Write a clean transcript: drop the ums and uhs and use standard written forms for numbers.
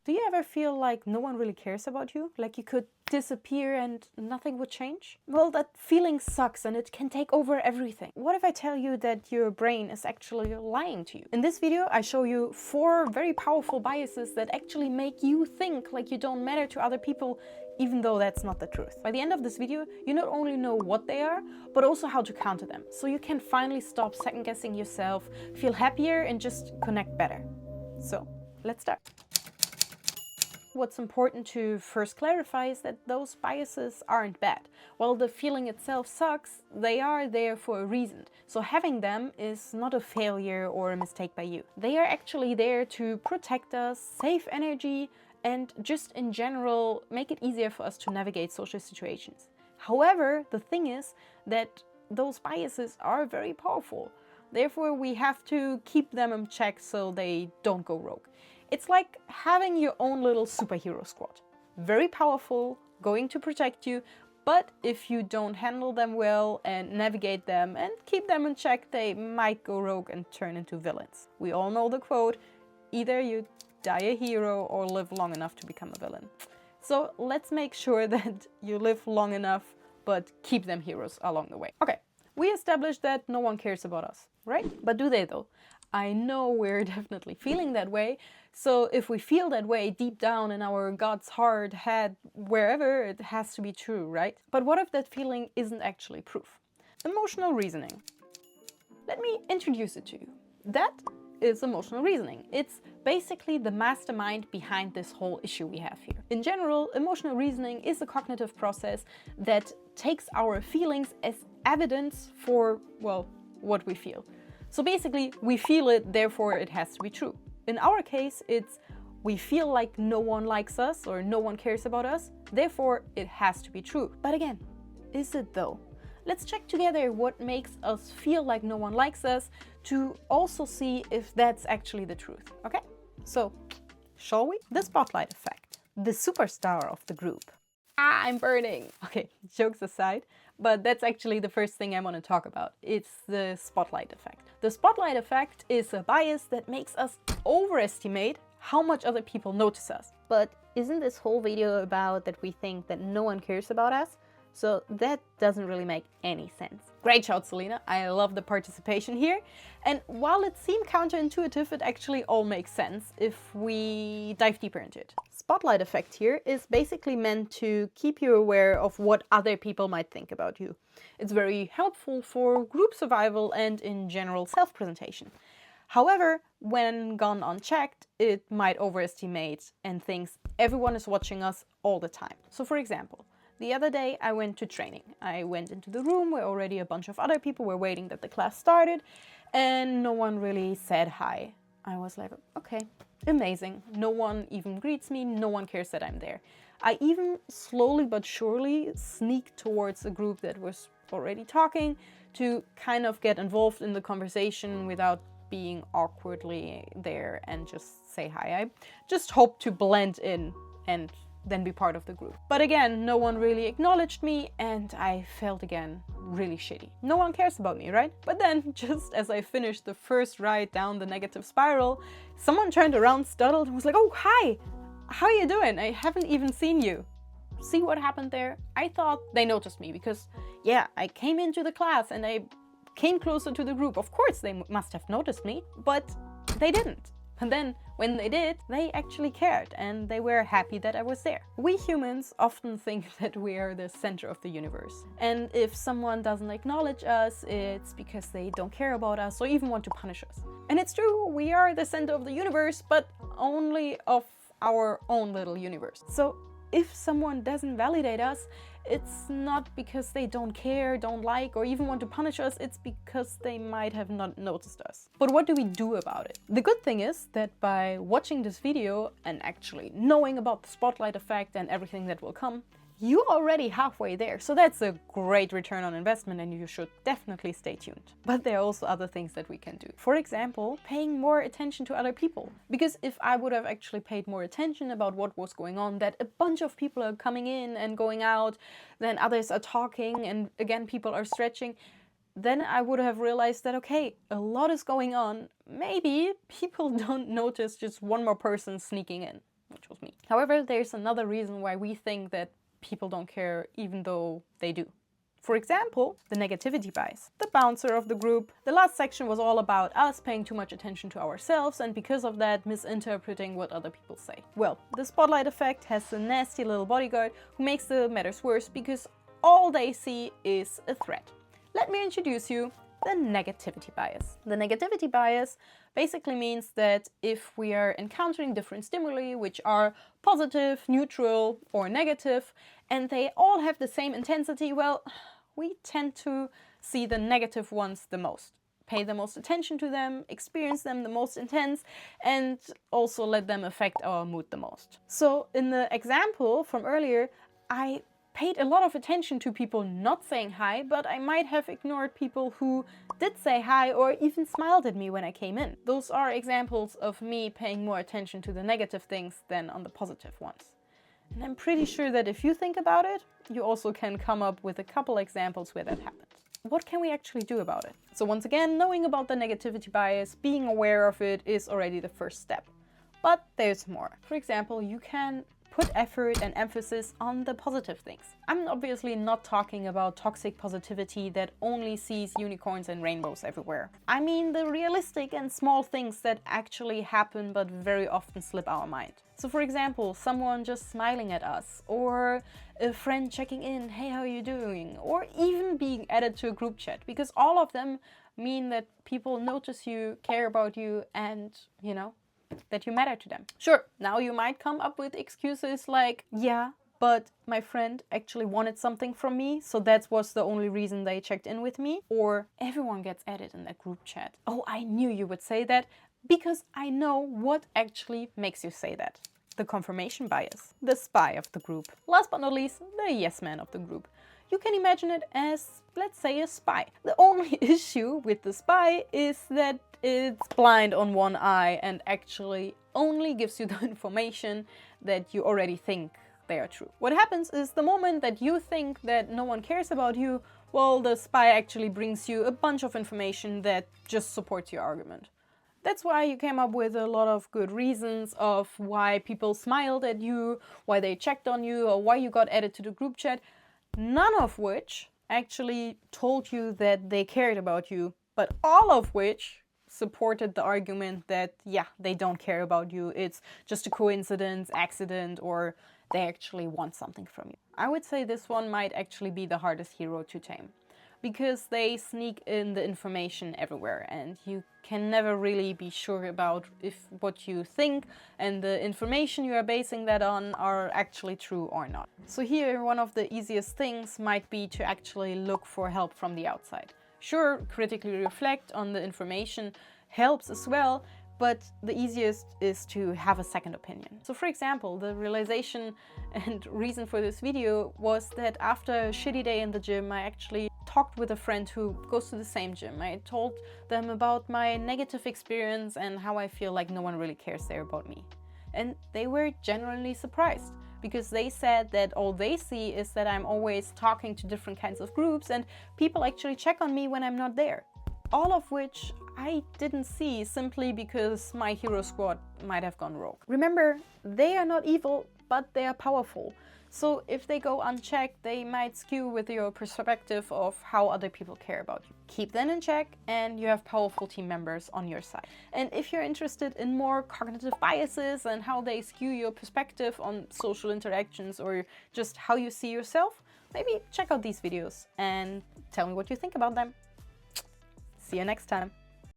Do you ever feel like no one really cares about you? Like you could disappear and nothing would change? Well, that feeling sucks and it can take over everything. What if I tell you that your brain is actually lying to you? In this video, I show you 4 very powerful biases that actually make you think like you don't matter to other people, even though that's not the truth. By the end of this video, you not only know what they are, but also how to counter them, so you can finally stop second-guessing yourself, feel happier, and just connect better. So, let's start. What's important to first clarify is that those biases aren't bad. While the feeling itself sucks, they are there for a reason. So having them is not a failure or a mistake by you. They are actually there to protect us, save energy, and just in general make it easier for us to navigate social situations. However, the thing is that those biases are very powerful. Therefore, we have to keep them in check so they don't go rogue. It's like having your own little superhero squad. Very powerful, going to protect you, but if you don't handle them well and navigate them and keep them in check, they might go rogue and turn into villains. We all know the quote, either you die a hero or live long enough to become a villain. So let's make sure that you live long enough, but keep them heroes along the way. Okay, we established that no one cares about us, right? But do they though? I know we're definitely feeling that way. So if we feel that way deep down in our guts, heart, head, wherever, it has to be true, right? But what if that feeling isn't actually proof? Emotional reasoning. Let me introduce it to you. That is emotional reasoning. It's basically the mastermind behind this whole issue we have here. In general, emotional reasoning is a cognitive process that takes our feelings as evidence for, well, what we feel. So basically, we feel it, therefore it has to be true. In our case, it's we feel like no one likes us or no one cares about us, therefore it has to be true. But again, is it though? Let's check together what makes us feel like no one likes us to also see if that's actually the truth, okay? So, shall we? The spotlight effect. The superstar of the group. Ah, I'm burning! Okay, jokes aside, but that's actually the first thing I want to talk about. It's the spotlight effect. The spotlight effect is a bias that makes us overestimate how much other people notice us. But isn't this whole video about that we think that no one cares about us? So that doesn't really make any sense. Great shout, Selina. I love the participation here. And while it seemed counterintuitive, it actually all makes sense if we dive deeper into it. Spotlight effect here is basically meant to keep you aware of what other people might think about you. It's very helpful for group survival and in general self-presentation. However, when gone unchecked, it might overestimate and thinks everyone is watching us all the time. So for example, the other day I went to training. I went into the room where already a bunch of other people were waiting that the class started and no one really said hi. I was like, okay, amazing. No one even greets me, no one cares that I'm there. I even slowly but surely sneaked towards a group that was already talking to kind of get involved in the conversation without being awkwardly there and just say hi. I just hoped to blend in and then be part of the group. But again, no one really acknowledged me and I felt again really shitty. No one cares about me, right? But then, just as I finished the first ride down the negative spiral, someone turned around, startled, and was like, oh, hi! How are you doing? I haven't even seen you. See what happened there? I thought they noticed me because, yeah, I came into the class and I came closer to the group. Of course they must have noticed me, but they didn't. And then, when they did, they actually cared and they were happy that I was there. We humans often think that we are the center of the universe. And if someone doesn't acknowledge us, it's because they don't care about us or even want to punish us. And it's true, we are the center of the universe, but only of our own little universe. So if someone doesn't validate us, it's not because they don't care, don't like, or even want to punish us, it's because they might have not noticed us. But what do we do about it? The good thing is that by watching this video and actually knowing about the spotlight effect and everything that will come, you're already halfway there. So that's a great return on investment and you should definitely stay tuned. But there are also other things that we can do. For example, paying more attention to other people. Because if I would have actually paid more attention about what was going on, that a bunch of people are coming in and going out, then others are talking and again people are stretching, then I would have realized that, okay, a lot is going on. Maybe people don't notice just one more person sneaking in. which was me. However, there's another reason why we think that people don't care even though they do. For example, the negativity bias. The bouncer of the group. The last section was all about us paying too much attention to ourselves and because of that misinterpreting what other people say. Well, the spotlight effect has a nasty little bodyguard who makes the matters worse because all they see is a threat. Let me introduce you the negativity bias. The negativity bias basically means that if we are encountering different stimuli which are positive, neutral or negative and they all have the same intensity, well, we tend to see the negative ones the most, pay the most attention to them, experience them the most intense, and also let them affect our mood the most. So in the example from earlier, I paid a lot of attention to people not saying hi, but I might have ignored people who did say hi or even smiled at me when I came in. Those are examples of me paying more attention to the negative things than on the positive ones. And I'm pretty sure that if you think about it, you also can come up with a couple examples where that happened. What can we actually do about it? So once again, knowing about the negativity bias, being aware of it is already the first step. But there's more. For example, you can put effort and emphasis on the positive things. I'm obviously not talking about toxic positivity that only sees unicorns and rainbows everywhere. I mean the realistic and small things that actually happen but very often slip our mind. So for example, someone just smiling at us, or a friend checking in, hey, how are you doing? Or even being added to a group chat, because all of them mean that people notice you, care about you, and, you know, that you matter to them. Sure, now you might come up with excuses like, yeah, but my friend actually wanted something from me, so that was the only reason they checked in with me. Or everyone gets added in that group chat. Oh, I knew you would say that because I know what actually makes you say that. The confirmation bias, the spy of the group. Last but not least, the yes man of the group. You can imagine it as, let's say, a spy. The only issue with the spy is that it's blind on one eye and actually only gives you the information that you already think they are true. What happens is the moment that you think that no one cares about you, well, the spy actually brings you a bunch of information that just supports your argument. That's why you came up with a lot of good reasons of why people smiled at you, why they checked on you, or why you got added to the group chat. None of which actually told you that they cared about you, but all of which supported the argument that, yeah, they don't care about you, it's just a coincidence, accident, or they actually want something from you. I would say this one might actually be the hardest hero to tame, because they sneak in the information everywhere and you can never really be sure about if what you think and the information you are basing that on are actually true or not. So here, one of the easiest things might be to actually look for help from the outside. Sure, critically reflect on the information helps as well, but the easiest is to have a second opinion. So for example, the realization and reason for this video was that after a shitty day in the gym, I actually talked with a friend who goes to the same gym. I told them about my negative experience and how I feel like no one really cares there about me. And they were genuinely surprised, because they said that all they see is that I'm always talking to different kinds of groups and people actually check on me when I'm not there. All of which I didn't see simply because my hero squad might have gone rogue. Remember, they are not evil, but they are powerful. So if they go unchecked, they might skew with your perspective of how other people care about you. Keep them in check and you have powerful team members on your side. And if you're interested in more cognitive biases and how they skew your perspective on social interactions or just how you see yourself, maybe check out these videos and tell me what you think about them. See you next time.